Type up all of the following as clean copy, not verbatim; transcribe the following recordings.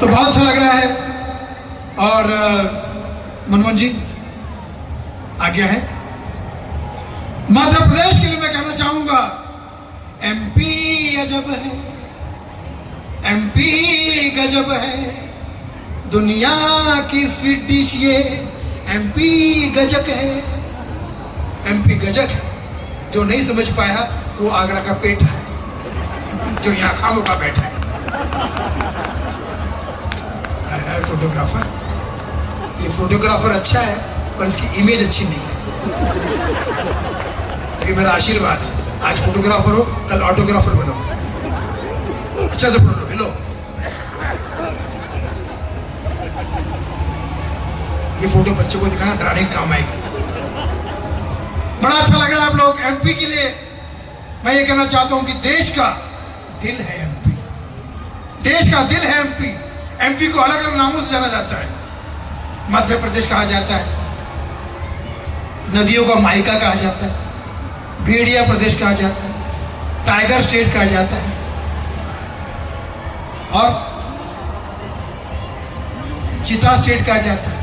तो बहुत अच्छा लग रहा है। और मनमोहन जी आज्ञा है। मध्य प्रदेश के लिए मैं कहना चाहूंगा, एमपी अजब है, एमपी गजब है, दुनिया की स्वीट डिश ये एमपी गजक है। एमपी गजक है, जो नहीं समझ पाया वो आगरा का पेट है, जो यहाँ खामों का बैठा है। फोटोग्राफर, ये फोटोग्राफर अच्छा है पर इसकी इमेज अच्छी नहीं है। ये मेरा आशीर्वाद है, आज फोटोग्राफर हो कल ऑटोग्राफर बनो। अच्छा से पढ़ लो। हेलो, ये फोटो बच्चों को दिखाना डराने का काम आएगा। बड़ा अच्छा लग रहा है आप लोग। एमपी के लिए मैं ये कहना चाहता हूं कि देश का दिल है एमपी, देश का दिल है एमपी। एमपी को अलग अलग नामों से जाना जाता है। मध्य प्रदेश कहा जाता है, नदियों का मायका कहा जाता है, भेड़िया प्रदेश कहा जाता है, टाइगर स्टेट कहा जाता है, और चीता स्टेट कहा जाता है।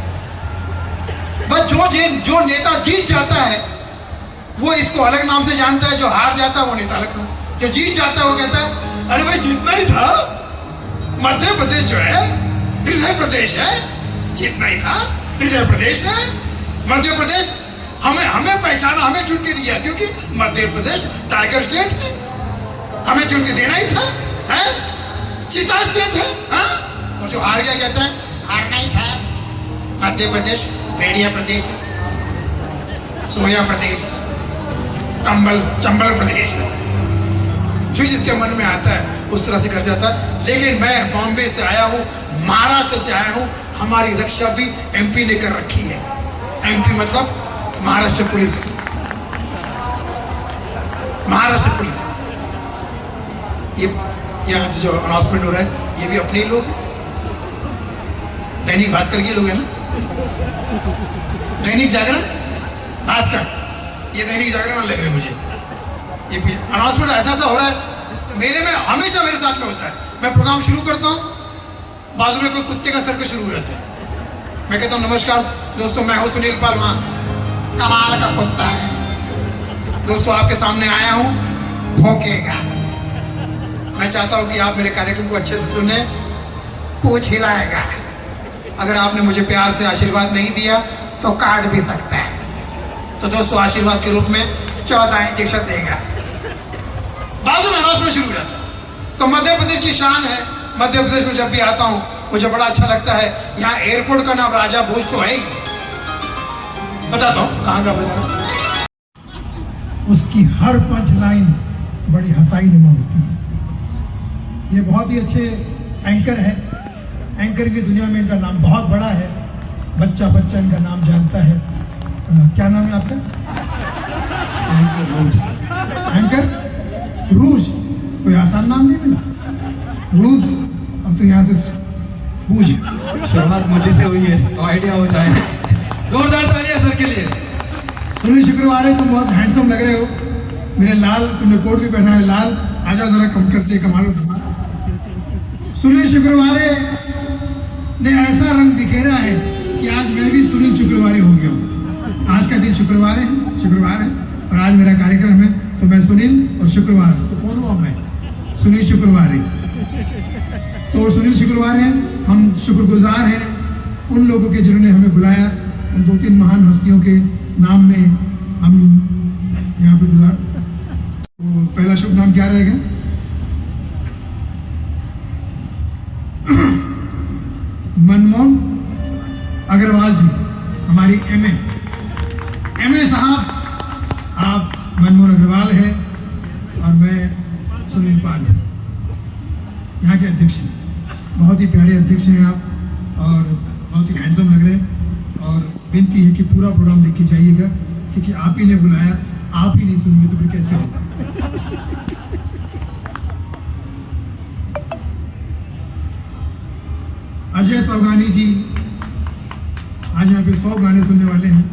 बस जो नेता जीत जाता है वो इसको अलग नाम से जानता है, जो हार जाता है वो नेता अलग से। जो जीत जाता है वो कहता है अरे भाई जीतना ही था, मध्य प्रदेश जो है हृदय प्रदेश है, जीतना ही था, हृदय प्रदेश है। मध्य प्रदेश हमें पहचाना, हमें चुन के दिया, क्योंकि मध्य प्रदेश टाइगर स्टेट है, हमें चुन के देना ही था, है? चीता स्टेट है, हाँ? और जो हार गया कहता है हारना ही था, मध्य प्रदेश भेड़िया प्रदेश, सोया प्रदेश, चंबल प्रदेश। जो जिसके मन में आता है उस तरह से कर जाता है। लेकिन मैं बॉम्बे से आया हूँ, महाराष्ट्र से आया हूँ, हमारी रक्षा भी एमपी ने कर रखी है। एमपी मतलब महाराष्ट्र पुलिस, महाराष्ट्र पुलिस। ये यहाँ से जो अनाउंसमेंट हो रहा है ये भी अपने ही लोग हैं, दैनिक भास्कर के लोग हैं ना, दैनिक जागरण भास्कर, ये दैनिक जागरण लग रहे मुझे। ये अनाउंसमेंट ऐसा हो रहा है, मेले में हमेशा मेरे साथ में होता है। मैं प्रोग्राम शुरू करता हूँ, बाजू में कोई कुत्ते का सर्कस शुरू हो जाता है। मैं कहता हूँ नमस्कार दोस्तों, मैं हूँ सुनील पालमा, कमाल का कुत्ता है दोस्तों, आपके सामने आया हूँ, भौंकेगा। मैं चाहता हूँ कि आप मेरे कार्यक्रम को अच्छे से सुने, पूछ हिलाएगा। अगर आपने मुझे प्यार से आशीर्वाद नहीं दिया तो काट भी सकता है। तो दोस्तों आशीर्वाद के रूप में 14 इंजेक्शन देगा। बाजू में अनाउंसमेंट शुरू हो जाता है। तो मध्य प्रदेश की शान है। मध्य प्रदेश में जब भी आता हूँ मुझे बड़ा अच्छा लगता है। यहाँ एयरपोर्ट का नाम राजा भोज तो है ही। बताता हूँ कहाँ का बजाना। उसकी हर पंच लाइन बड़ी हंसाई नुमा होती है। ये बहुत ही अच्छे एंकर है। एंकर की दुनिया में इनका नाम बहुत बड़ा है। बच्चा बच्चा इनका नाम जानता है। क्या नाम है आपका? एंकर रूज। एंकर रूज, कोई आसान नाम नहीं मिला। रूज, अब तो यहाँ से बूझ। शुरुआत मुझे से हुई है, तो आइडिया हो जाए। जोरदार तालियां सर के लिए। सुनील शुक्रवारे, तुम बहुत हैंडसम लग रहे हो। मेरे लाल, तुमने कोट भी पहना है लाल। आजा जरा कम करते, कमाल हो तुम्हारा। सुनील शुक्रवारे ने ऐसा रंग बिखेरा है कि आज मैं भी सुनील शुक्रवारे हो गया हूँ। आज का दिन शुक्रवार है और आज मेरा कार्यक्रम है, तो मैं सुनील और शुक्रवार, तो कौन हुआ मैं? सुनील शुक्रवारे। तो सुनील शुक्रवार हैं, हम शुक्रगुजार हैं उन लोगों के जिन्होंने हमें बुलाया। उन 2-3 महान हस्तियों के नाम में हम यहाँ पे गुजार। तो पहला शुभ नाम क्या रहेगा? मनमोहन अग्रवाल जी, हमारी एमए साहब। आप मनमोहन अग्रवाल हैं और मैं सुनील पाल हूँ, यहाँ के अध्यक्ष हैं। बहुत ही प्यारे अध्यक्ष हैं आप और बहुत ही हैंडसम लग रहे हैं। और विनती है कि पूरा प्रोग्राम देख के जाइएगा, क्योंकि आप ही ने बुलाया, आप ही नहीं सुनिए तो फिर कैसे होगा। अजय सौगानी जी आज यहाँ पे 100 गाने सुनने वाले हैं।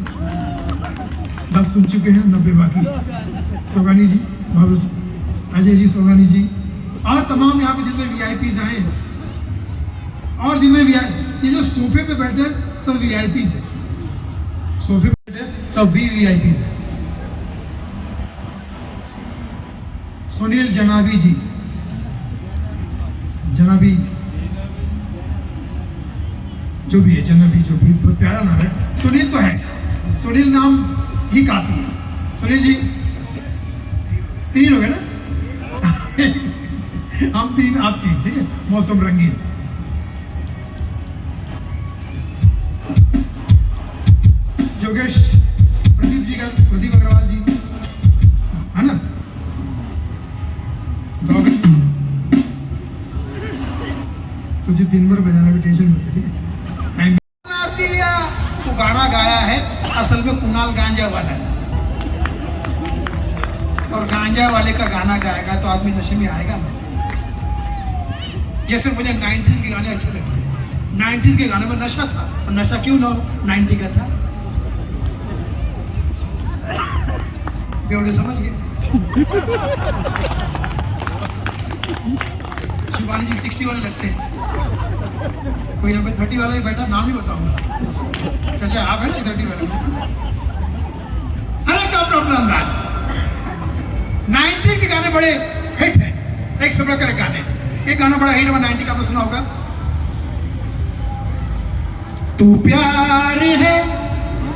10 सुन चुके हैं, 90 बाकी। सौगानी जी, बाबू अजय जी, सौगानी जी और तमाम यहाँ पे जितने VIPs आए और जिनमें ये जो सोफे पे बैठे हैं सब वीआईपी है, सोफे पे बैठे सब वीआईपी है। सुनील जनाबी जी, जनाबी जो भी है, जनाबी जो भी प्यारा नाम है, सुनील तो है, सुनील नाम ही काफी है। सुनील जी 3 हो गए ना हम 3 आप 3, ठीक है। मौसम रंगीन, योगेश, प्रदीप जी का, प्रदीप अग्रवाल जी है ना, तुझे दिन भर बजाना भी टेंशन मत ले, ठीक है। वो गाना गाया है असल में कुणाल गांजा वाला है, और गांजा वाले का गाना गाएगा तो आदमी नशे में आएगा ना। जैसे मुझे 90s के गाने अच्छे लगते हैं, 90s के गाने में नशा था, और नशा क्यों ना हो, 90 का था। बेवड़े समझ गए। शिवानी जी 60 वाले लगते हैं, कोई यहाँ पे 30 वाला ही बैठा, नाम ही बताऊंगा। चाचा आप है ना 30 वाले, हर एक का अपना अपना अंदाज। 90 के गाने बड़े हिट हैं, एक से बढ़कर एक गाने। एक गाना बड़ा हिट हुआ 90 का, आपने सुना होगा, तू प्यार है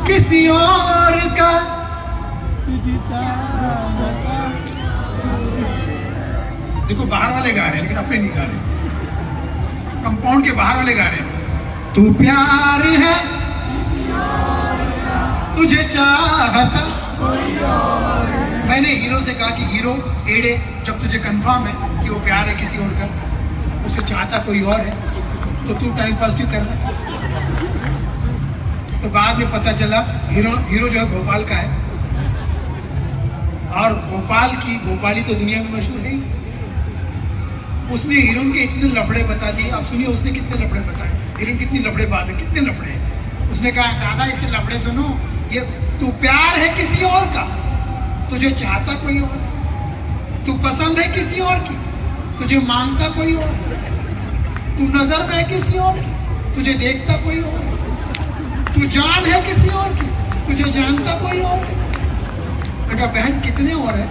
किसी और का, देखो बाहर वाले गा रहे हैं लेकिन अपने नहीं गा रहे, कंपाउंड के बाहर वाले गा रहे हैं। तू प्यार है तुझे चाहता, मैंने हीरो से कहा कि हीरो एड़े, जब तुझे कंफर्म है कि वो प्यार है किसी और का, उसे चाहता कोई और है, तो तू टाइम पास क्यों कर रहा है। तो बाद में पता चला हीरो जो है भोपाल का है, और भोपाल की भोपाली तो दुनिया में मशहूर है। उसने हीरोइन के इतने लफड़े बता दिए, आप सुनिए उसने कितने लफड़े बताए, हीरोइन कितनी लफड़ेबाज है, कितने लफड़े। उसने कहा दादा इसके लफड़े सुनो, ये तू प्यार है किसी और का, तुझे चाहता कोई और, तू पसंद है किसी और की, तुझे मांगता कोई और, तू नजर में है किसी और की, तुझे देखता कोई और, तू जान है किसी और की, तुझे जानता कोई और। बेटा बहन कितने और है।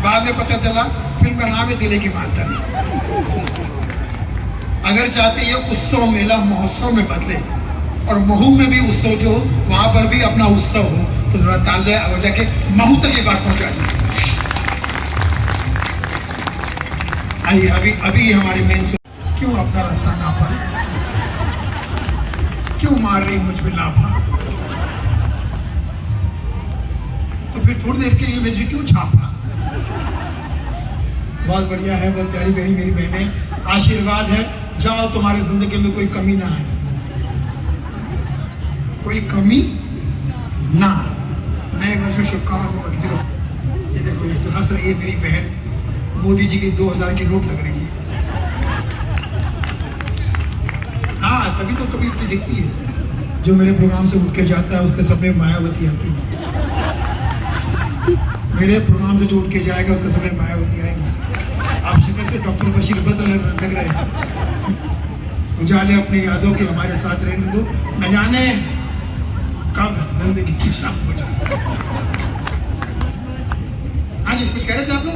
बाद में पता चला फिल्म का नाम है दिले की मानता नहीं। अगर चाहते ये उत्सव मेला महोत्सव में बदले और महू में भी उत्सव जो हो वहां पर भी अपना उत्सव हो, तो जरा तालियां बजा के महू तक ये बात पहुंचा दी। आइए अभी हमारी मेन क्यों अपना रास्ता ना पाए, क्यों मार रही मुझ पे लाफा, तो फिर थोड़ी देर के लिए मुझे क्यों छापा। बहुत बढ़िया है, बहुत प्यारी प्यारी मेरी बहनें, आशीर्वाद है, जाओ तुम्हारी जिंदगी में कोई कमी ना आए, कोई कमी ना। नए वर्ष में शुभकामनाएं किसी को। ये देखो ये जो हंस रही है मेरी बहन, मोदी जी की 2000 की नोट लग रही है। हाँ तभी तो कभी इतनी दिखती है। जो मेरे प्रोग्राम से उठ के जाता है उसके सपने मायावती आती है, मेरे प्रोग्राम से जो उठ के जाएगा उसके सपने मायावती आएगी। आप शक्ल से डॉक्टर बशीर बदल लग रहे हैं। उजाले अपनी यादों के हमारे साथ रहने दो, न जाने कब जिंदगी की शाम हो जाए। हाँ जी कुछ कह रहे थे आप लोग,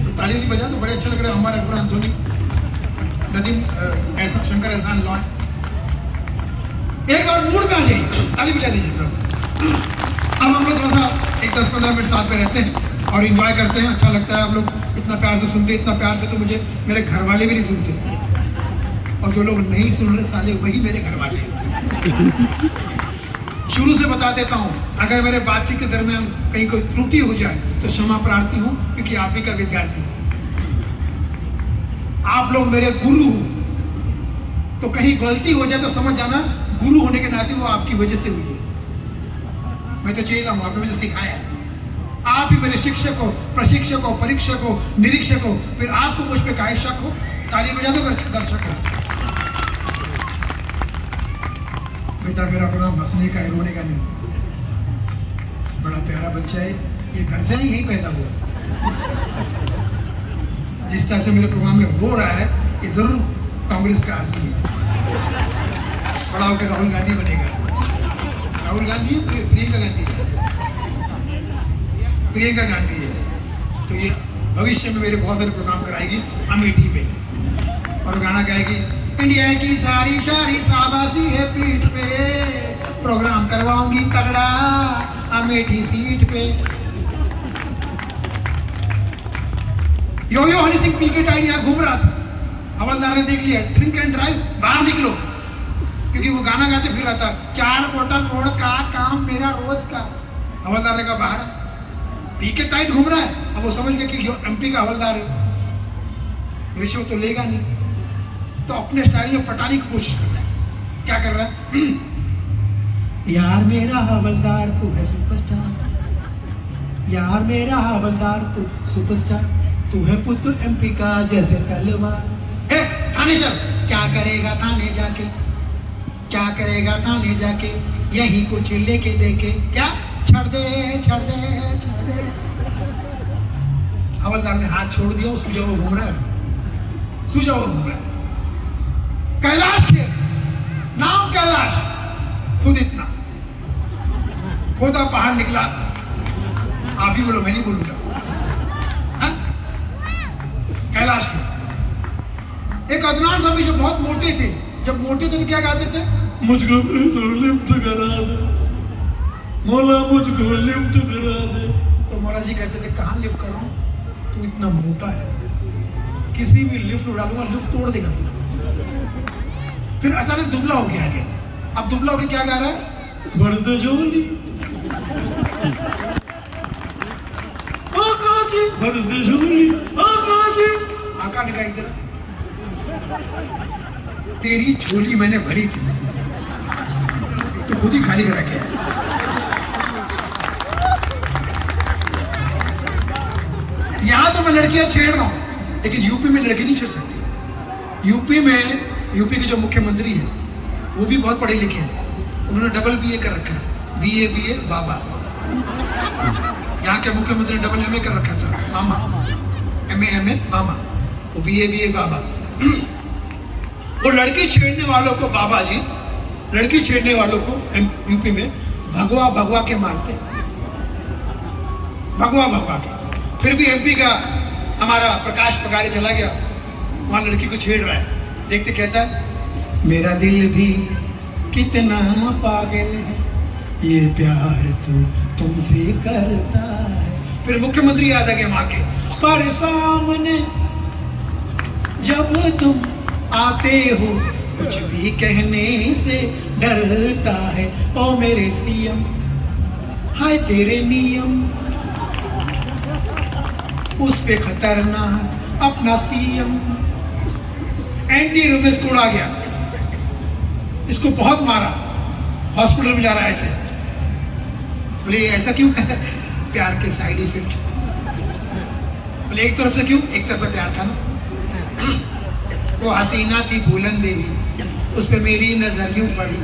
तो ताली बजा तो बड़े अच्छे लग रहे हैं। हमारे पुरान धोनी नदीम ऐसा शंकर एहसान लॉय, एक बार मूड में आ जाइए, ताली बजा दीजिए सर। अब हम लोग थोड़ा सा एक 10-15 मिनट साथ में रहते हैं और इंजॉय करते हैं, अच्छा लगता है। आप लोग इतना प्यार से सुनते, इतना प्यार से तो मुझे मेरे घर वाले भी नहीं सुनते, और जो लोग नहीं सुन रहे साले वही मेरे घर वाले हैं। शुरू से बता देता हूँ, अगर मेरे बातचीत के दरमियान कहीं कोई त्रुटि हो जाए तो क्षमा प्रार्थी हूँ, क्योंकि आप ही का विद्यार्थी हूँ। आप लोग मेरे गुरु हो, तो कहीं गलती हो जाए तो समझ जाना गुरु होने के नाते वो आपकी वजह से हुई है। मैं तो चेला हूँ, आपने मुझे सिखाया है। आप ही मेरे शिक्षक हो, प्रशिक्षक हो, परीक्षक हो, निरीक्षक हो, फिर आपको मुझ पर काहे शक हो। ताली बजा दो दर्शक हो। बेटा मेरा प्रोग्राम हंसने का है, रोने का नहीं। बड़ा प्यारा बच्चा है, ये घर से नहीं यही पैदा हुआ। जिस तरह से मेरे प्रोग्राम में रो रहा है, ये जरूर कांग्रेस का आदमी है, बड़ा होकर राहुल गांधी बनेगा। राहुल गांधी है, प्रियंका गांधी है, प्रियंका गांधी है। तो ये भविष्य में मेरे बहुत सारे प्रोग्राम कराएगी अमेठी में, और गाना गाएगी, इंडिया की सारी सारी शाबाशी है पीठ पे, प्रोग्राम करवाऊंगी तगड़ा अमेठी सीट पे। यो हनी सिंह पी के टाइड यहाँ घूम रहा था, हवलदार ने देख लिया, ड्रिंक एंड ड्राइव, बाहर निकलो, क्योंकि वो गाना गाते फिर रहा था, 4 बोतल रोड का काम मेरा रोज का। हवलदार ने कहा बाहर, पी के टाइट घूम रहा है। अब वो समझ गए कि एमपी का हवलदार है, रिश्वत तो लेगा नहीं, तो अपने स्टाइल में पटाने की कोशिश कर रहा है। क्या कर रहा है? यार मेरा हवलदार तू है सुपरस्टार, यार मेरा हवलदार तू सुपरस्टार, तू है पुत्र एमपी का जैसे तलवार। थाने चल, क्या करेगा थाने जाके, क्या करेगा थाने जाके, यही कुछ लेके देके, क्या छड़ दे छड़ दे छड़ दे। हवलदार ने हाथ छोड़ दिया, सूझा वो घूम रहा है, सूझा वो घूम रहा है। कैलाश के नाम कैलाश, खुद इतना खोदा पहाड़ निकला। आप ही बोलो, मैं नहीं बोलूंगा। कैलाश के एक अदनान साहब जो बहुत मोटे थे, जब मोटे थे तो क्या गाते थे? मुझको लिफ्ट करा दे मौला, मुझको लिफ्ट करा दे। तो मौला जी कहते थे कहाँ लिफ्ट कराऊं, तू इतना मोटा है, किसी भी लिफ्ट डालूंगा लिफ्ट तोड़ देगा तू। फिर अचानक दुबला हो गया आगे। अब दुबला होके क्या गा रहा है? वर्द जोली आका जी, वर्द जोली आका जी। आका ने कहा इधर, तेरी झोली मैंने भरी थी, तो खुद ही खाली करा गया। यहां तो मैं लड़कियां छेड़ रहा हूं, लेकिन यूपी में लड़की नहीं छेड़ सकती। यूपी में, यूपी के जो मुख्यमंत्री हैं वो भी बहुत पढ़े लिखे हैं, उन्होंने डबल बीए कर रखा है, बीए बाबा। यहाँ के मुख्यमंत्री ने डबल एमए कर रखा था, मामा, एमए मामा, वो बीए बाबा। वो लड़की छेड़ने वालों को, बाबा जी लड़की छेड़ने वालों को यूपी में भगवा भगवा के मारते, भगवा भगवा के। फिर भी एमपी का हमारा प्रकाश पगाड़ी चला गया, वहां लड़की को छेड़ रहा है, देखते कहता है मेरा दिल भी कितना पागल है, ये प्यार तो तुमसे करता है। फिर मुख्यमंत्री याद आ गया वहां के, पर सामने जब तुम आते हो कुछ भी कहने से डरता है, ओ मेरे सीएम हाय तेरे नियम, उस पे खतरनाक अपना सीएम। एंटी रमेश कोड़ आ गया, इसको बहुत मारा, हॉस्पिटल में जा रहा है ऐसे। बोले ऐसा क्यों? प्यार के साइड इफेक्ट। बोले एक तरफ से क्यों? एक तरफ पे प्यार था ना। वो हसीना थी फूलन देवी, उस पे मेरी नजर यूं पड़ी,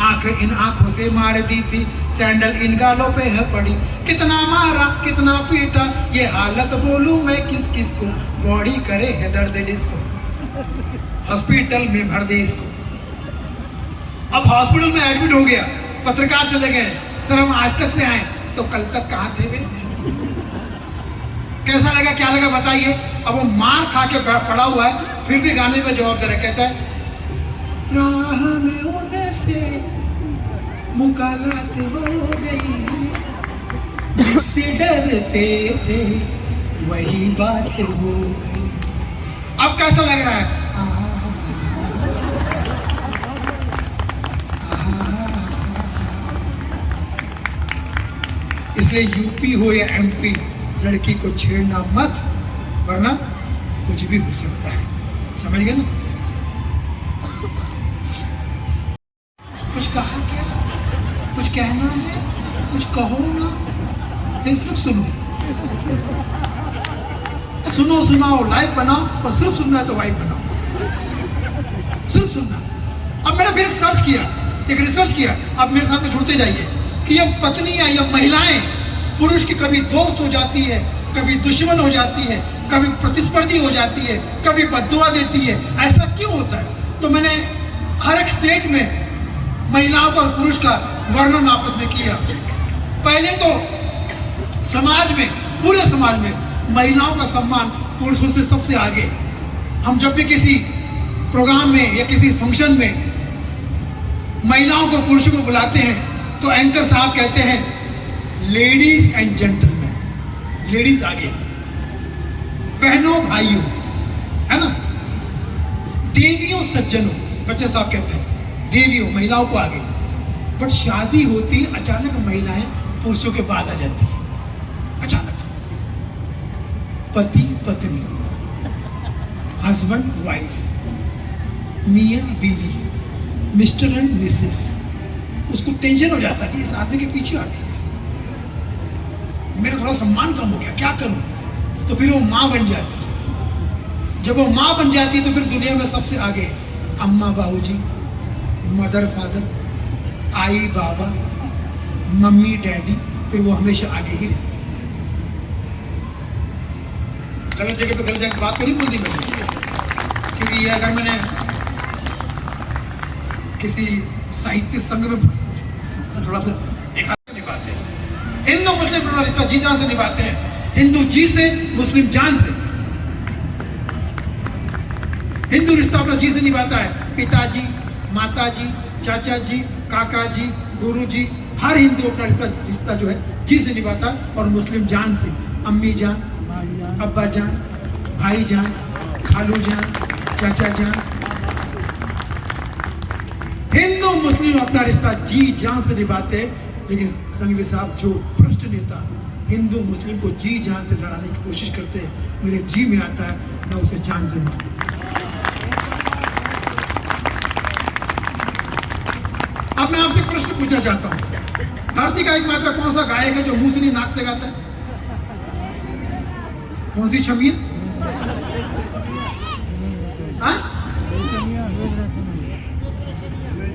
आंख इन आंखों से मार दी थी, सैंडल इन गालों पे है पड़ी, कितना मारा कितना पीटा, ये हालत बोलूं मैं किस किस को, बॉडी करे है दर्द डिस्को, हॉस्पिटल में भर दे इसको। अब हॉस्पिटल में एडमिट हो गया, पत्रकार चले गए, सर हम आज तक से आए, तो कल तक कहाँ थे वे? कैसा लगा, क्या लगा बताइए। अब वो मार खा के पड़ा हुआ है, फिर भी गाने में जवाब दे रहा, कहता है राह में उनसे मुकालात हो गई, जिससे डरते थे वही बात हो गई। अब कैसा लग रहा है? इसलिए यूपी हो या एमपी, लड़की को छेड़ना मत, वरना कुछ भी हो सकता है। समझ गए ना? कुछ कहा क्या? कुछ कहना है? कुछ कहो ना, नहीं सिर्फ सुनो, सुनो सुनाओ, लाइव बनाओ, और सिर्फ सुनना है तो वाइव बनाओ, सिर्फ सुनना। अब मैंने फिर सर्च किया, एक रिसर्च किया, अब मेरे साथ में जुड़ते जाइए कि ये पत्नियां या महिलाएं पुरुष की कभी दोस्त हो जाती है, कभी दुश्मन हो जाती है, कभी प्रतिस्पर्धी हो जाती है, कभी बद्दुआ देती है। ऐसा क्यों होता है? तो मैंने हर एक स्टेट में महिलाओं का और पुरुष का वर्णन आपस में किया। पहले तो समाज में, पूरे समाज में महिलाओं का सम्मान पुरुषों से सबसे आगे। हम जब भी किसी प्रोग्राम में या किसी फंक्शन में महिलाओं को पुरुषों को बुलाते हैं तो एंकर साहब कहते हैं लेडीज एंड जेंटलमैन, लेडीज आगे, बहनों भाइयों, है ना, देवियों सज्जनों, बच्चे साहब कहते हैं देवियों, महिलाओं को आगे। बट शादी होती अचानक महिलाएं पुरुषों के बाद आ जाती है। अचानक पति पत्नी, हस्बैंड वाइफ, मियां बीवी, मिस्टर एंड मिसेस, उसको टेंशन हो जाता है कि इस आदमी के पीछे आ गई है, मेरा थोड़ा सम्मान कम हो गया, क्या करूं? तो फिर वो माँ बन जाती है। जब वो माँ बन जाती है तो फिर दुनिया में सबसे आगे अम्मा बाबूजी, मदर फादर, आई बाबा, मम्मी डैडी, फिर वो हमेशा आगे ही रहती है। गलत जगह पे गलत जगह बात तो नहीं बोलती मैंने, क्योंकि ये अगर मैंने किसी साहित्य संघ में तो थोड़ा सा एक हाथ निभाते हैं। हिंदू मुस्लिम अपना रिश्ता जी जान से निभाते हैं, हिंदू जी से, मुस्लिम जान से। हिंदू रिश्ता अपना जी से निभाता है, पिताजी, माताजी, चाचा जी, काका जी, गुरु जी, हर हिंदू अपना रिश्ता जो है जी से निभाता है। और मुस्लिम जान से, अम्मी जान, अब्बा जान, भाई जान, खालू जान, चाचा जान। हिंदू मुस्लिम अपना रिश्ता जी जान से निभाते हैं। लेकिन संघवी साहब जो भ्रष्ट नेता हिंदू मुस्लिम को जी जान से लड़ाने की कोशिश करते हैं, मेरे जी में आता है मैं उसे जान से मारता हूं। अब मैं आपसे प्रश्न पूछना चाहता हूं, धरती का एकमात्र कौन सा गायक है जो मुंह से नहीं नाक से गाता है? कौन सी छमिया?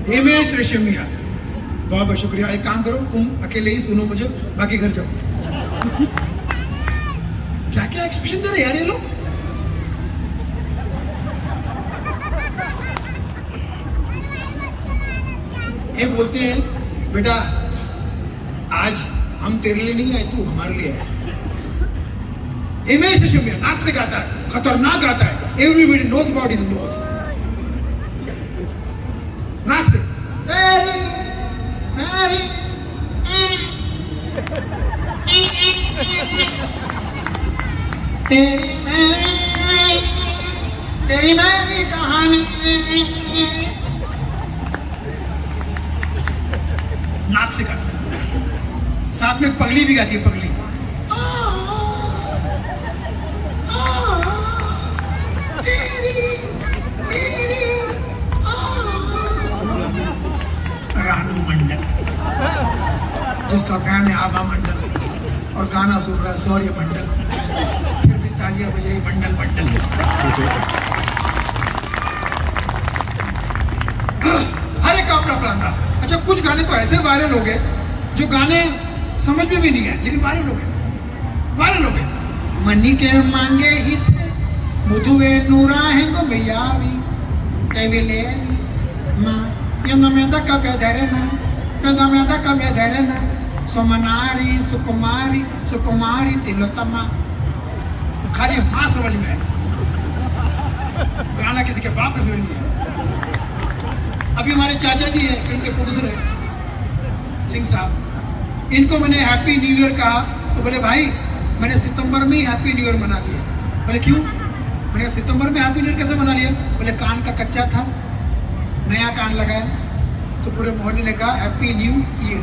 हिमेश रेशमिया। बहुत बहुत शुक्रिया। एक काम करो, तुम अकेले ही सुनो मुझे, बाकी घर जाओ। क्या क्या एक्सप्रेशन दे रहे यार ये लोग। ये बोलते हैं बेटा आज हम तेरे लिए नहीं आए, तू हमारे लिए आए। हिमेश रेशमिया नाक से गाता है, खतरनाक गाता है, everybody knows about his nose. नाक से तेरी मेरी कहानी, नाक से गाता है, साथ में पगली भी गाती है, पगली। रानू मंडल, जिसका फैन है आभा मंडल और गाना सुन रहा है सौर्य मंडल, फिर भी तालियां बज रही मंडल मंडल। हर एक का अपना प्लान था। अच्छा, कुछ गाने तो ऐसे वायरल हो गए जो गाने समझ में भी नहीं आए, लेकिन वायरल हो गए, वायरल हो गए। मनी के मांगे ही थे मुझे नूरा है को भैयावी केविले माँ यंदा में धक्का पे धरना, यंदा में धक्का पे धरना, सोमनारी सुकुमारी सुकुमारी तिलोत्तमा। खाली माँ समझ में है, गाना किसी के बाप को समझ नहीं है। अभी हमारे चाचा जी हैं, फिल्म के प्रोड्यूसर हैं सिंह साहब, इनको मैंने हैप्पी न्यू ईयर कहा तो बोले भाई मैंने सितंबर में ही हैप्पी न्यू ईयर मना लिया। बोले क्यों? मैंने सितंबर में हैप्पी न्यू ईयर कैसे मना लिया? बोले कान का कच्चा था, नया कान लगाया तो पूरे मोहल्ले ने कहा हैप्पी न्यू ईयर।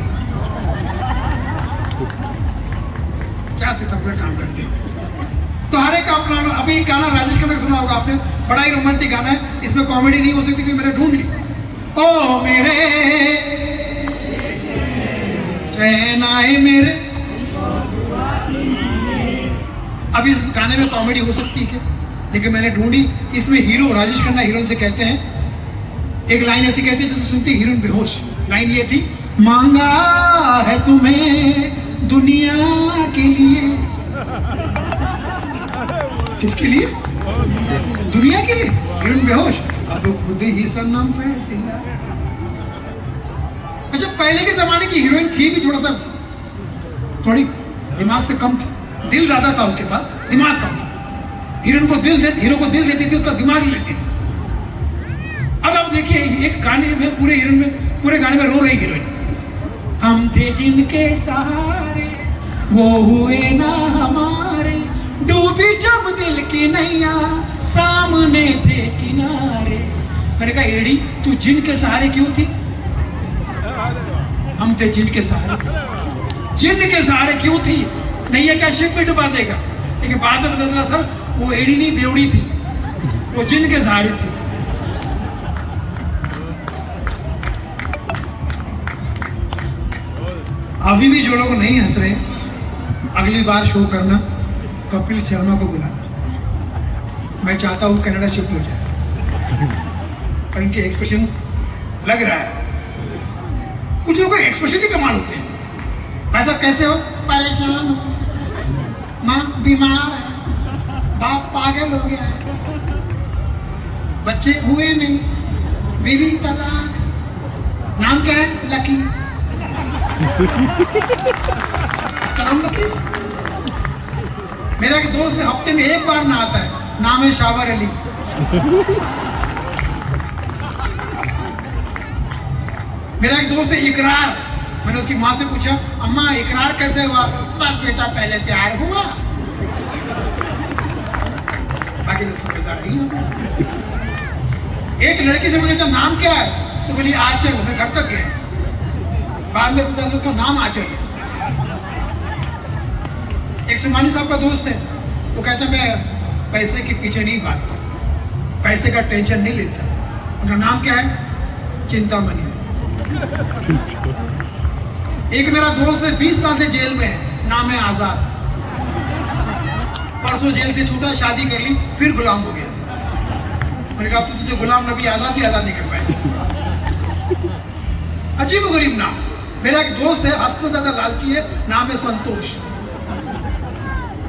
क्या सितंबर काम करते हो? तो हर एक अपना। अभी एक गाना राजेश खन्ना सुना होगा आपने, बड़ा ही रोमांटिक गाना है, इसमें कॉमेडी नहीं हो सकती, मैंने ढूंढ ली। ओ मेरे चैन आए मेरे। अब इस गाने में कॉमेडी हो सकती है क्या? लेकिन मैंने ढूंढी, इसमें हीरो राजेश खन्ना हीरोइन से कहते हैं, एक लाइन ऐसी कहती है जैसे सुनती हीरोइन बेहोश। लाइन ये थी, मांगा है तुम्हें दुनिया के लिए। किसके लिए? दुनिया के लिए। हीरोइन बेहोश। अब अब खुद ही सनम पे सिला। अच्छा, पहले के जमाने की हीरोइन थी भी थोड़ी दिमाग से कम थी, दिल ज्यादा था उसके पास, दिमाग कम था। हीरो को दिल देती थी, उसका दिमाग लेती थी। अब आप देखिए एक गाने में पूरे गाने में रो रही हीरोइन, हम थे जिनके सहारे वो हुए ना हमारे, डूबी जब दिल की नैया सामने थे किनारे। मैंने कहा एड़ी तू जिन के सहारे क्यों थी? हम थे जिन के सहारे क्यों थी? नैया क्या शिप में डुबा देगा? लेकिन बाद में पता चला सर वो एड़ी नहीं बेवड़ी थी, वो जिन के सहारे थी। अभी भी जो लोग नहीं हंस रहे, अगली बार शो करना कपिल शर्मा को बुलाना। मैं चाहता हूं कनाडा शिफ्ट हो जाए, पर इनके एक्सप्रेशन लग रहा है, कुछ लोगों के एक्सप्रेशन ही कमाल होते हैं। भाई साहब कैसे हो? परेशान हो, माँ बीमार है, बाप पागल हो गया है, बच्चे हुए नहीं, बीवी तलाक, नाम क्या है? लकी। इसका नाम लकी? मेरा एक दोस्त हफ्ते में एक बार नहाता है, नाम है शावर अली। मेरा एक दोस्त है इकरार, मैंने उसकी माँ से पूछा अम्मा इकरार कैसे हुआ? बस बेटा पहले प्यार हुआ, बाकी तो समझदार ही। एक लड़की से मैंने पूछा नाम क्या है, तो बोली आंचल। मैं घर तक गया, बाद में पता उसका नाम आंचल है। एक सुमानी साहब का दोस्त है, वो कहता मैं पैसे के पीछे नहीं भागता, पैसे का टेंशन नहीं लेता। उनका नाम क्या है? चिंतामणि। एक मेरा दोस्त है 20 साल से जेल में है, नाम है आजाद। परसों जेल से छूटा, शादी कर ली, फिर गुलाम हो गया। मैंने कहा तो तुझे गुलाम नबी आजाद भी आजाद नहीं कर पाए। अजीब गरीब नाम। मेरा एक दोस्त है हद से ज्यादा लालची है, नाम है संतोष।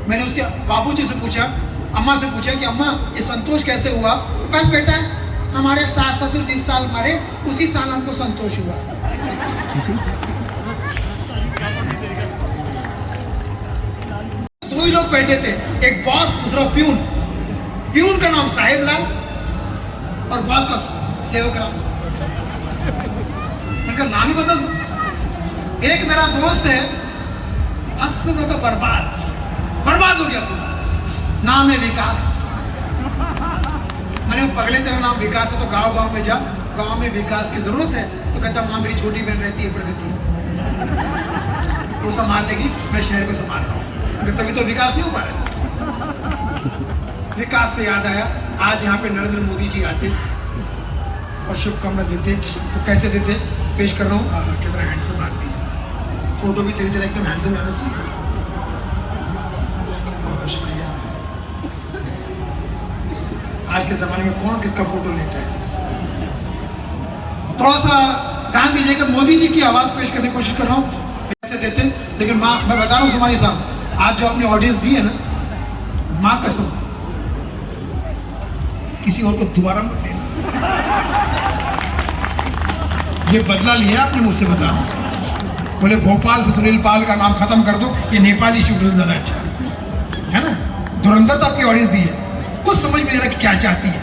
मैंने उसके बाबूजी से पूछा, अम्मा से पूछा कि अम्मा ये संतोष कैसे हुआ? बस बेटा हमारे सास ससुर जिस साल मरे उसी साल हमको संतोष हुआ। दो ही लोग बैठे थे, एक बॉस दूसरा प्यून। प्यून का नाम साहेब लाल और बॉस का सेवक राम। उनका नाम ही बदल दो। एक मेरा दोस्त है हद से ज्यादा बर्बाद हो गया, नाम है विकास। मैंने पगले तेरा नाम विकास है तो गांव में जा, गांव में विकास की जरूरत है, तो कहता माँ मेरी छोटी बहन रहती है प्रगति, वो संभाल लेगी, मैं शहर को संभाल रहा हूँ। तभी तो विकास नहीं हो पा रहा। विकास से याद आया, आज यहाँ पे नरेंद्र मोदी जी आते और शुभकामना देते, तो कैसे देते? पेश कर रहा हूँ। कितना हैंडसम आदमी है, फोटो भी तेरी तरह एकदम हैंडसम आना चाहिए। शुक्रिया। आज के जमाने में कौन किसका फोटो लेता है? थोड़ा सा ध्यान दीजिए कि मोदी जी की आवाज पेश करने की कोशिश कर रहा हूँ, ऐसे देते। लेकिन माँ मैं बता रहा हूँ सुमानी साहब, आज जो अपनी ऑडियंस दी है ना, माँ कसम किसी और को दोबारा मत देना। ये बदला लिया आपने मुझसे, बता रहा हूँ। बोले भोपाल से सुनील पाल का नाम खत्म कर दो, ये नेपाली शूटर ज्यादा अच्छा है ना। धुरंधर तो आपकी ऑडियंस दी है, कुछ समझ में नहीं रहा कि क्या चाहती है।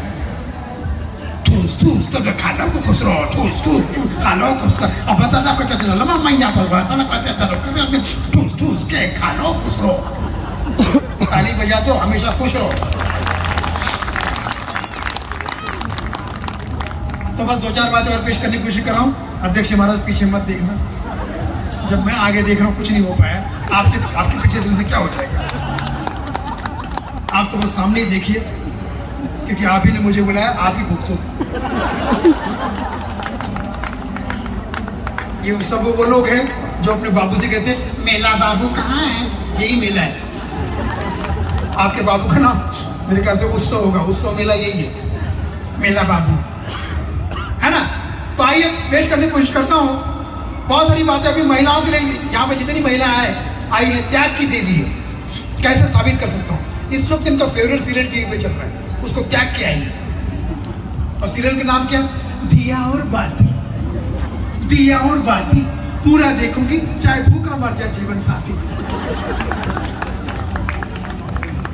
ठूस ठूस तो खाना को खुश रहो, ठूस ठूस खाना खुश रहो, अब बता ना कुछ अच्छा लगा मैया तो बता ना कुछ अच्छा लगा, ठूस ठूस के खाना खुश रहो, ताली बजा दो, हमेशा खुश रहो। तो बस दो चार बातें और पेश करने की कोशिश कर रहा हूँ। अध्यक्ष महाराज पीछे मत देखना, जब मैं आगे देख रहा हूँ कुछ नहीं हो पाया, आपसे आपके पीछे दिन से क्या हो जाएगा? आप तो बस सामने ही देखिए, क्योंकि आप ही ने मुझे बुलाया, आप ही भुगतो। ये सब वो लोग हैं जो अपने बाबू से कहते हैं मेला बाबू कहाँ है, यही मेला है। आपके बाबू का नाम मेरे ख्याल से उत्सव होगा, उत्सव मेला यही है, मेला बाबू है ना। तो आइए पेश करने की कोशिश करता हूँ। बहुत सारी बातें अभी महिलाओं के लिए, यहाँ पे जितनी महिलाएं आई है, त्याग की देवी है, कैसे साबित कर सकता हूँ? इस वक्त इनका फेवरेट सीरियल टीवी पे चल रहा है, उसको त्याग किया है। और सीरियल का नाम क्या? दिया और बाती। दिया और बाती पूरा देखूंगी, चाहे भूखा मर जाए जीवन साथी।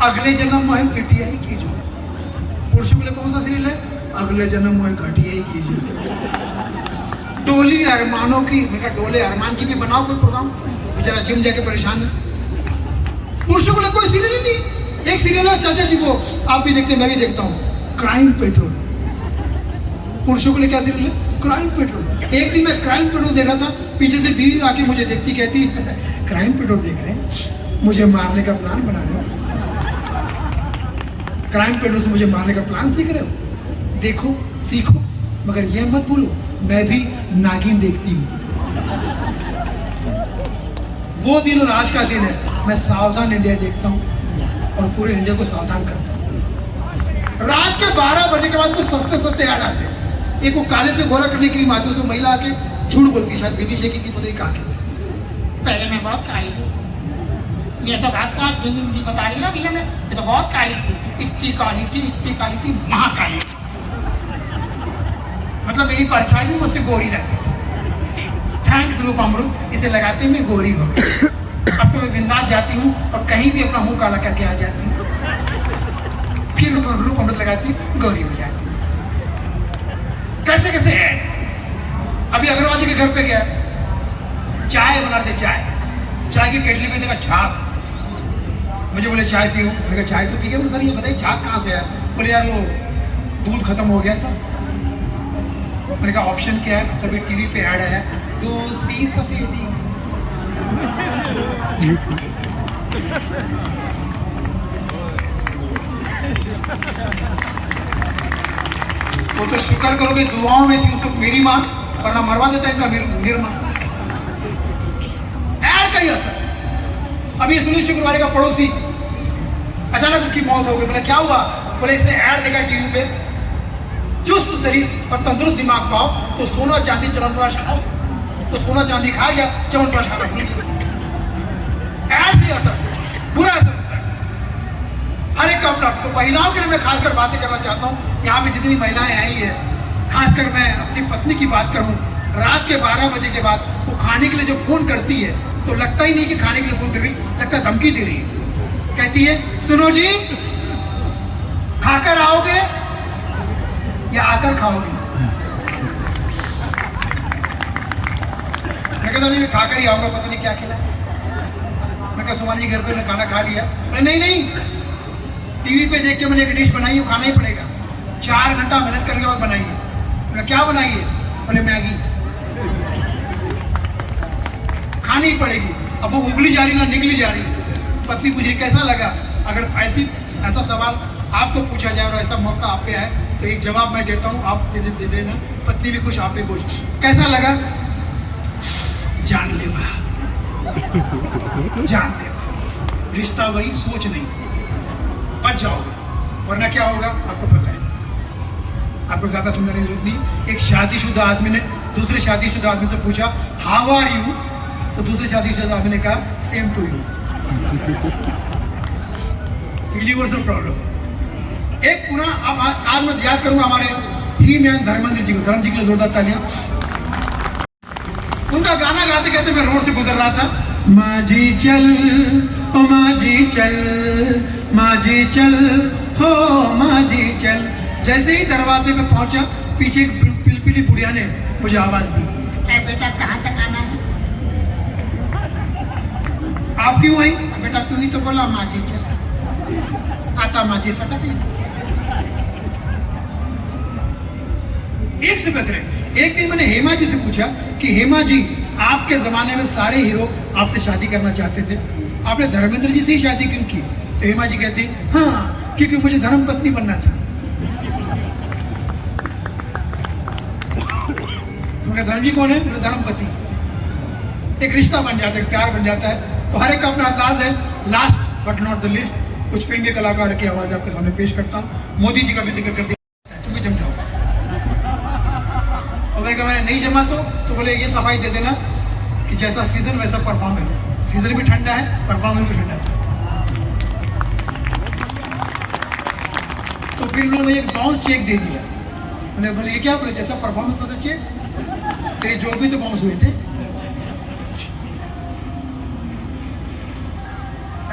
अगले जन्म मोह पिटिया ही कीजो। पुरुषों के लिए कौन सा सीरियल है? अगले जन्म मोह घटिया ही कीजो। डोली अरमानों की, मेरा डोले अरमान की भी बनाओ कोई प्रोग्राम, बेचारा जिम जाके परेशान है। पुरुषों को कोई सीरियल ही नहीं। एक सीरियल है चाचा जी, वो आप भी देखते हैं, मैं भी देखता हूँ, क्राइम पेट्रोल। पुरुषों के लिए क्या सीरियल है? Crime petrol. एक दिन मैं क्राइम पेट्रोल देख रहा था, पीछे से बीवी आके मुझे देखती, कहती क्राइम पेट्रोल देख रहे हैं, मुझे मारने का प्लान बना रहे हो? क्राइम पेट्रोल से मुझे मारने का प्लान सीख रहे हो? देखो, सीखो, मगर यह मत भूलो मैं भी नागिन देखती हूँ। वो दिन और आज का दिन है, मैं सावधान इंडिया देखता हूँ और पूरे इंडिया को सावधान करता हूँ। रात के 12 बजे के बाद कुछ सस्ते सस्ते ऐड आते हैं। एक वो काले से गोरा करने की आती है, उसमें महिला आके झूठ बोलती, शायद विदिशा की पता ही कहा के। पहले मैं बहुत काली थी, ये तो बात बहुत दिन बता रही ना भैया, मैं ये तो बहुत काली थी, इतनी काली थी, महाकाली। मतलब मेरी परछाई भी मुझसे गोरी लगती थी। थैंक्स रूप अमृत, इसे लगाते मैं गोरी हो गई। अब तो मैं बिंदास जाती हूँ और कहीं भी अपना मुंह काला करके आ जाती हूँ, फिर रूप अमृत लगाती हूँ, गोरी हो जाती हूँ। कैसे कैसे है। अभी अग्रवाल जी के घर पे गया, चाय बनाते, चाय की केटली में देखा झाग। मुझे बोले चाय पीऊं, मैंने कहा चाय तो पी गया। सर ये बताइए झाग कहाँ से है? बोले यार वो दूध खत्म हो गया था। मैंने कहा ऑप्शन क्या है? तभी टीवी पे ऐड आया, दूसरी सफेदी। वो तो शुक्र करोगे दुआओं में थी उस वक्त मेरी माँ, वरना मरवा देता इतना निर्मा। ऐड का ही असर। अभी सुनील शुक्रवारी का पड़ोसी, अचानक उसकी मौत हो गई। बोले क्या हुआ? बोले इसने ऐड देखा टीवी पे, चुस्त शरीर और तंदुरुस्त दिमाग पाओ तो सोना चांदी च्यवनप्राश खाओ। तो सोना चांदी खा गया, च्यवनप्राश खाना भूल गया। ऐड से असर, बुरा असर होता है हर एक का अपना। तो महिलाओं के लिए मैं खासकर बातें करना चाहता हूँ। यहाँ पे जितनी महिलाएं आई है, खासकर मैं अपनी पत्नी की बात करूँ, रात के 12 बजे के बाद वो खाने के लिए जब फोन करती है तो लगता ही नहीं कि खाने के लिए फोन कर रही, लगता है धमकी दे रही है। कहती है सुनो जी, खाकर आओगे या आकर खाओगे? मैं कहता नहीं, मैं खाकर ही आऊंगा, पता नहीं क्या खिला। मैं कहा सुमान जी घर पे मैं खाना खा लिया। नहीं, टीवी पे देख के मैंने एक डिश बनाई, वो खाना ही पड़ेगा। 4 घंटा मेहनत करने के बाद बनाई है। मैं क्या बनाई है? बोले मैगी। खानी ही पड़ेगी। अब वो उबली जा रही ना निकली जा रही। पत्नी पूछ रही कैसा लगा? अगर ऐसा सवाल आपको पूछा जाए और ऐसा मौका आप पे आए तो एक जवाब मैं देता हूँ, आप दे देना। पत्नी भी कुछ आप पे पूछ, कैसा लगा? जानलेवा। रिश्ता वही, सोच नहीं, बच जाओगे, वरना क्या होगा आपको पता है। आपको ज्यादा समझाने की जरूरत नहीं। एक शादीशुदा आदमी ने दूसरे शादीशुदा आदमी से पूछा हाउ आर यू, तो दूसरे शादीशुदा आदमी ने कहा same to you. Universal problem. एक पुनः अब आज मैं याद करूंगा हमारे ही मैन धर्मेंद्र जी को। धर्म जी के लिए जोरदार तालियां। उनका गाना गाते गाते मैं रोड से गुजर रहा था। माझी चल ओ माझी चल, माझी चल हो माझी चल। जैसे ही दरवाजे पे पहुंचा, पीछे एक पिलपिली बुढ़िया ने मुझे आवाज दी, बेटा कहाँ तक आना है? आप क्यों आई? बेटा तू ही तो बोला माझी चल, आता माझी सटक ले। एक से बदले एक दिन मैंने हेमा जी से पूछा कि हेमा जी आपके जमाने में सारे हीरो आपसे शादी करना चाहते थे, आपने धर्मेंद्र जी से ही शादी क्यों की? तो हेमा जी कहती हाँ क्योंकि मुझे धर्म पत्नी बनना था। धर्म जी कौन है? धर्म पति। एक रिश्ता बन जाता है, प्यार बन जाता है। तो हर एक का अपना अंदाज है। Last but not the list, कुछ फिल्म के कलाकार की आवाज आपके सामने पेश करता हूँ। मोदी जी का भी जिक्र कर दिया, तुम्हें जम जाओ। और अगर मैंने नहीं जमा तो बोले ये सफाई दे देना कि जैसा सीजन वैसा परफॉर्मेंस। सीजन भी ठंडा है, परफॉर्मेंस भी ठंडा है। तो फिर उन्होंने एक बाउंस चेक दे दिया मैंने बोले ये क्या? बोले जैसा परफॉर्मेंस बस अच्छे तेरे जो भी तो बाउंस हुए थे।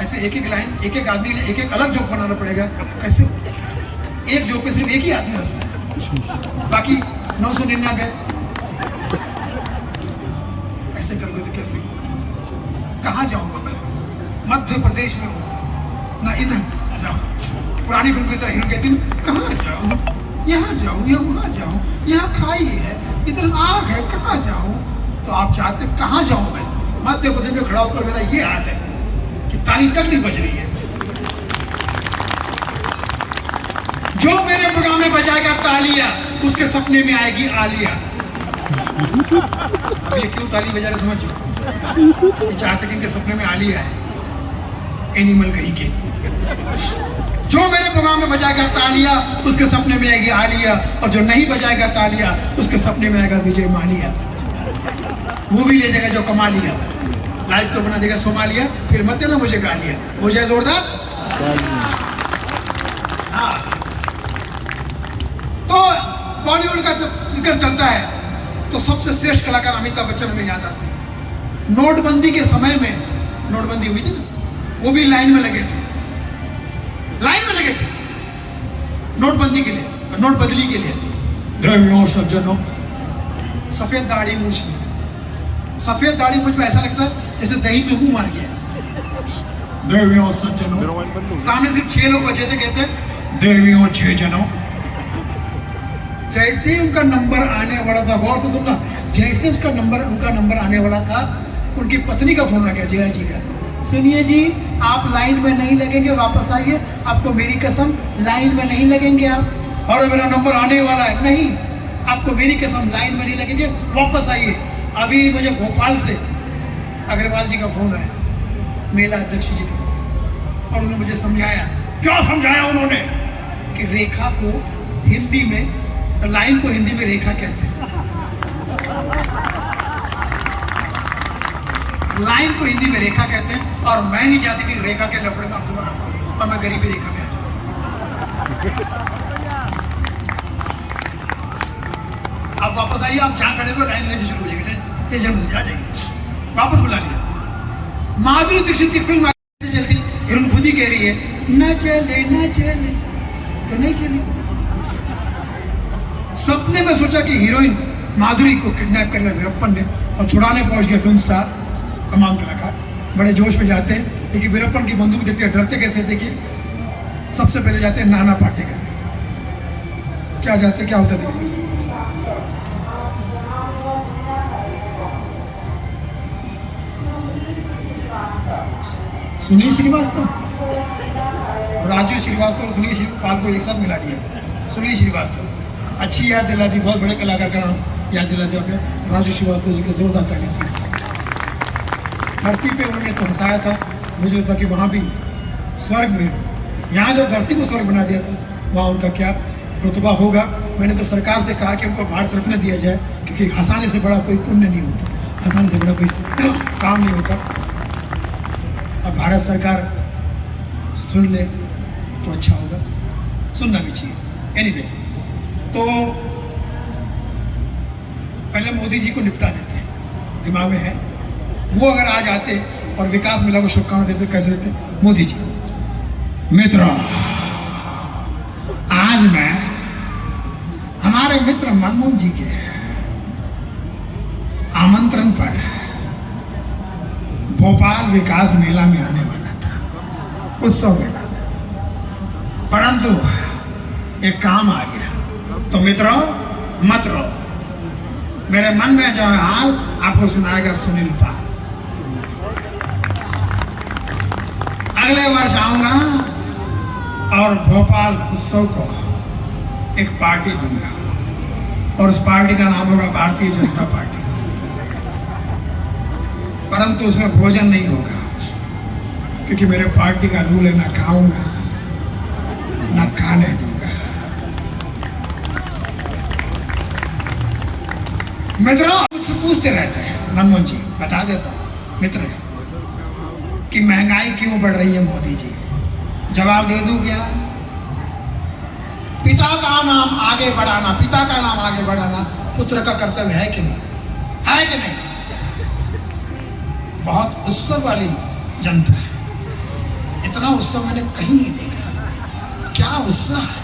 ऐसे एक एक लाइन एक एक आदमी के लिए एक एक अलग जोक बनाना पड़ेगा। कैसे एक जोक पे सिर्फ एक ही आदमी हंसता है, बाकी 999 ऐसे करोगे तो कैसे? कहाँ जाऊंगा मैं? मध्य प्रदेश में हूँ ना, इधर जाऊँ। पुरानी फिल्म की तरह हीरो कहती हूँ कहाँ जाऊँ, यहाँ जाऊँ या वहाँ जाऊँ, यहाँ खाई है इधर आग है, कहाँ जाऊँ? तो आप चाहते कहाँ जाऊँ मैं? मध्य प्रदेश में खड़ा होकर मेरा ये हाल है कि ताली तक नहीं बज रही है। जो मेरे प्रोग्राम में बजाएगा तालियां उसके सपने में आएगी आलिया। अब ये क्यों ताली बजा रहे समझ? ये चाहते कि इनके सपने में आलिया है, एनिमल कहीं के। जो मेरे प्रोग्राम में बजाएगा तालियां उसके सपने में आएगी आलिया, और जो नहीं बजाएगा तालियां उसके सपने में आएगा विजय मालिया। वो भी ले जाएगा जो कमा लिया, लाइफ को बना देगा सोमालिया, फिर मत देना मुझे गालियां। हो जाए जोरदार। हाँ, तो बॉलीवुड का जब जिक्र चलता है तो सबसे श्रेष्ठ कलाकार अमिताभ बच्चन हमें याद आते हैं। नोटबंदी के समय में, नोटबंदी हुई थी ना, वो भी लाइन में लगे थे, लाइन में लगे थे नोटबंदी के लिए, नोट बदली के लिए। द्रविड़ों सज्जनों, सफेद दाढ़ी मूछ में, सफेद दाढ़ी मुझ में ऐसा लगता है जैसे दही में मुंह मार गया। देवियों सज्जनों, सामने सिर्फ 6 लोग बचे थे, कहते देवियों 6 जनों। जैसे उनका नंबर आने वाला था, गौर से सुनना, जैसे उनका नंबर आने वाला था, उनकी पत्नी का फोन आ गया जया जी का। सुनिए जी, आप लाइन में नहीं लगेंगे, वापस आइए, आपको मेरी कसम लाइन में नहीं लगेंगे आप। और मेरा नंबर आने वाला है, नहीं, आपको मेरी कसम लाइन में नहीं लगेंगे, वापस आइए। अभी मुझे भोपाल से अग्रवाल जी का फोन आया, मेला अध्यक्ष जी का, और उन्होंने मुझे समझाया। क्या समझाया उन्होंने? कि रेखा को हिंदी में, लाइन को हिंदी में रेखा कहते हैं, लाइन को हिंदी में रेखा कहते हैं, और मैं नहीं चाहती कि रेखा के लफड़े में दोबारा और मैं गरीबी रेखा में आ जाऊं। आप वापस आइए, आप जहां खड़े हो लाइन से शुरू हो जाएगी, टेंशन आ जाएगी। वापस बुला लिया। माधुरी दीक्षित की फिल्म से चलती, हीरोइन खुद ही कह रही है ना चले ना चले, तो नहीं चली। सपने में सोचा कि हीरोइन माधुरी को किडनैप कर लिया वीरप्पन ने, और छुड़ाने पहुंच गए फिल्म स्टार तमाम कलाकार। बड़े जोश में जाते हैं, लेकिन वीरप्पन की बंदूक देखते डरते कैसे? देखिए, सबसे पहले जाते हैं नाना पाटेकर। क्या जाते, क्या होता देखिए। सुनील श्रीवास्तव, राजू श्रीवास्तव और सुनील श्रीवास्तव को एक साथ मिला दिया। सुनील श्रीवास्तव, अच्छी याद दिला दी, बहुत बड़े कलाकार का नाम याद दिला दिया आपने। राजू श्रीवास्तव जी के जोरदार ताली। धरती पे उन्होंने तो हंसाया था, मुझे लगता कि वहाँ भी स्वर्ग में, यहाँ जब धरती को स्वर्ग बना दिया था, वहाँ उनका क्या रुतबा होगा। मैंने तो सरकार से कहा कि उनको भारत रत्न दिया जाए, क्योंकि हंसाने से बड़ा कोई पुण्य नहीं होता, हंसाने से बड़ा कोई काम नहीं होता। अब भारत सरकार सुन ले तो अच्छा होगा, सुनना भी चाहिए। एनीवे, तो पहले मोदी जी को निपटा देते हैं, दिमाग में है। वो अगर आ जाते और विकास मिला को शुभकामना देते, कैसे देते? मोदी जी, मित्रों, आज मैं हमारे मित्र मनमोहन जी के आमंत्रण पर भोपाल विकास मेला में आने वाला था, उत्सव मेला, परंतु एक काम आ गया। तो मित्रों, मत रो, मेरे मन में जो है हाल आपको सुनाएगा सुनील पाल। अगले वर्ष आऊंगा और भोपाल उत्सव को एक पार्टी दूंगा, और उस पार्टी का नाम होगा भारतीय जनता पार्टी। परंतु उसमें भोजन नहीं होगा, क्योंकि मेरे पार्टी का रूल है, ना खाऊंगा ना खाने दूंगा। मित्रों, मुझसे पूछते रहते हैं, मनमोहन जी बता देता हूं मित्र कि महंगाई क्यों बढ़ रही है मोदी जी, जवाब दे दूं क्या? पिता का नाम आगे बढ़ाना, पिता का नाम आगे बढ़ाना पुत्र का कर्तव्य है कि नहीं? है कि नहीं? बहुत उत्सव वाली जनता है, इतना उत्सव मैंने कहीं नहीं देखा। क्या उत्साह है!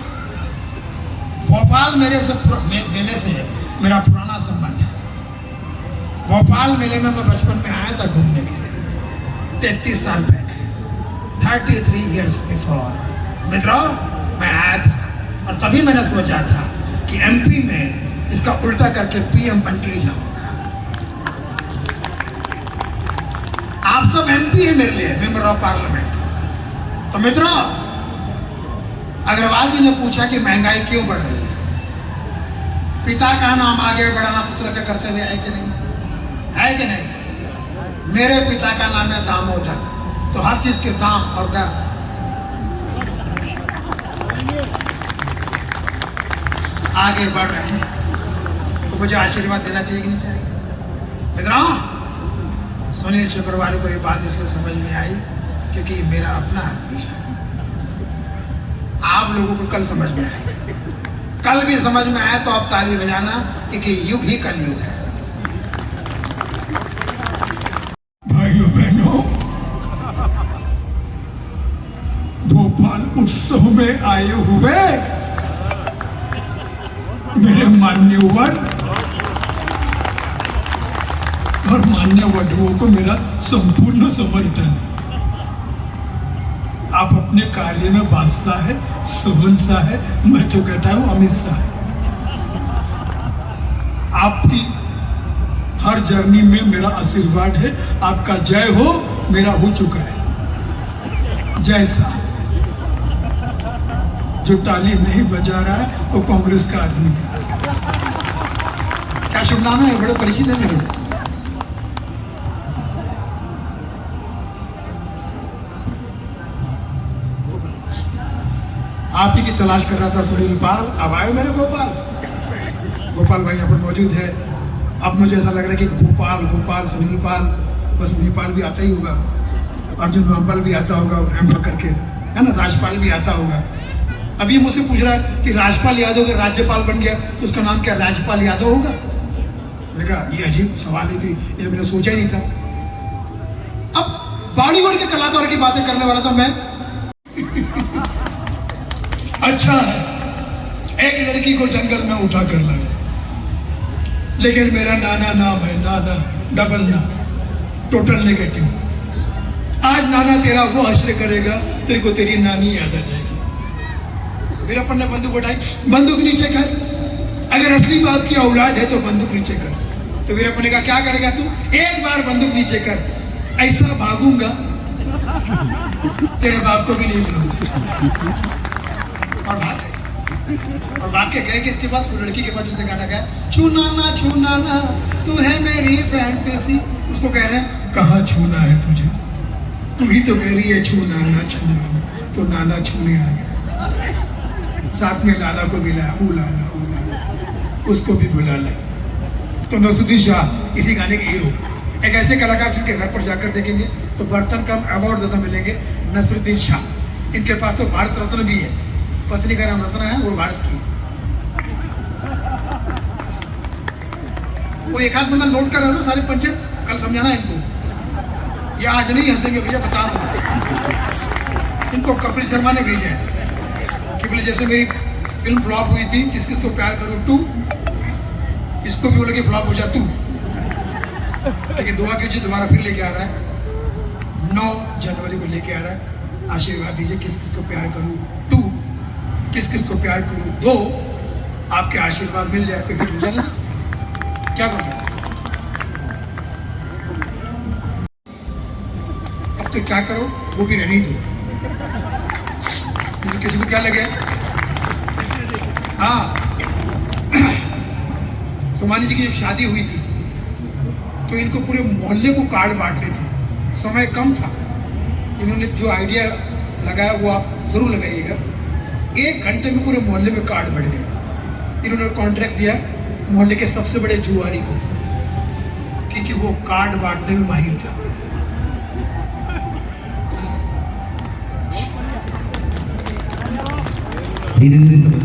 भोपाल मेले से मेरा पुराना संबंध है। भोपाल मेले में मैं बचपन में आया था घूमने के लिए, 33 साल पहले, 33 years before मित्रों मैं आया था। और तभी मैंने सोचा था कि एमपी में इसका उल्टा करके पीएम बन के ही जाऊंगा। आप सब एमपी है मेरे लिए, मेंबर ऑफ पार्लियामेंट। तो मित्रों, अग्रवाल जी ने पूछा कि महंगाई क्यों बढ़ रही है? पिता का नाम आगे बढ़ाना पुत्र का कर्तव्य है कि नहीं? है कि नहीं? मेरे पिता का नाम है दामोदर, तो हर चीज के दाम और दर आगे बढ़ रहे हैं, तो मुझे आशीर्वाद देना चाहिए कि नहीं चाहिए? मित्रों, सुनील शुक्रवारी को ये बात इसलिए समझ में आई क्योंकि ये मेरा अपना आदमी है। आप लोगों को कल समझ में आएगा, कल भी समझ में आया तो आप ताली बजाना, क्योंकि युग ही कल युग है। भाइयों बहनों, भोपाल उत्सव में आए हुए मेरे मान्यवर और मान्य वधुओं को मेरा संपूर्ण समर्थन। आप अपने कार्य में बादशाह है, सुहंसा है, मैं तो कहता हूं अमित शाह है। आपकी हर जर्नी में मेरा आशीर्वाद है। आपका जय हो, मेरा हो चुका है। जैसा जो ताली नहीं बजा रहा है वो कांग्रेस का आदमी है। क्या शुभ नाम है? बड़े परिचित है मेरे। आप ही की तलाश कर रहा था सुनील पाल, अब आए मेरे गोपाल। गोपाल भाई यहाँ पर मौजूद है। अब मुझे ऐसा लग रहा है कि गोपाल सुनील पाल, बस नेपाल भी आता ही होगा, अर्जुन रामपाल भी आता होगा, एम करके है ना, राजपाल भी आता होगा। अभी मुझसे पूछ रहा है कि राजपाल यादव अगर राज्यपाल बन गया तो उसका नाम क्या राजपाल यादव होगा? मैंने कहा ये अजीब सवाल ही थी, ये मैंने सोचा ही नहीं था। अब बॉलीवुड के कलाकार की बातें करने वाला था मैं। अच्छा है, एक लड़की को जंगल में उठा कर लाए, लेकिन मेरा नाना नाम है, नाना डबल ना, टोटल नेगेटिव। आज नाना तेरा वो हश्र करेगा, तेरे को तेरी नानी याद आ जाएगी। वीरप्पन ने बंदूक उठाई, बंदूक नीचे कर, अगर असली बाप की औलाद है तो बंदूक नीचे कर। तो वीरप्पन ने कहा क्या करेगा तू? एक बार बंदूक नीचे कर, ऐसा भागूंगा तेरे बाप को भी नहीं मिलूंगा। और भाग के गए किसके पास? वो लड़की के पास जिसने गाना गाया, छूना ना तू है मेरी फैंटेसी। उसको कह रहे हैं कहाँ छूना है तुझे, तू ही तो कह रही है छूना ना। तो नाना छूने आ गया, साथ में लाला को भी लाया, ऊ लाला उसको भी बुला लाया। तो नसरुद्दीन शाह इसी गाने के हीरो, एक ऐसे कलाकार जिनके घर पर जाकर देखेंगे तो बर्तन कम अवार्ड ज़्यादा मिलेंगे। नसरुद्दीन शाह, इनके पास तो भारत रत्न भी है, पत्नी का नाम रत्ना है, वो भारत की। वो एक आध बंदा नोट कर रहा है ना सारे पंचेस, कल समझाना इनको, या आज नहीं हंसेंगे भैया, बता रहा हूँ। इनको कपिल शर्मा ने भेजा है कि बोले जैसे मेरी फिल्म फ्लॉप हुई थी किस किस को प्यार करूं 2, इसको भी बोले कि फ्लॉप हो जा तू, लेकिन दुआ कीजिए दोबारा फिर लेके आ रहा है, 9 जनवरी को लेके आ रहा है। आशीर्वाद दीजिए, किस किस को प्यार करूं 2, किस किस को प्यार करूं 2, आपके आशीर्वाद मिल जाए तो हिट हो जाएगा। क्या करोगे? अब तो क्या करो, वो भी रहने दो, तो किसी को क्या लगे। हाँ, सोमाली जी की जब शादी हुई थी तो इनको पूरे मोहल्ले को कार्ड बांटने थे, समय कम था। इन्होंने जो आइडिया लगाया वो आप जरूर लगाइएगा। 1 घंटे में पूरे मोहल्ले में कार्ड बढ़ गए। इन्होंने कॉन्ट्रैक्ट दिया मोहल्ले के सबसे बड़े जुआरी को, क्योंकि वो कार्ड बांटने में माहिर था। धीरे धीरे समझ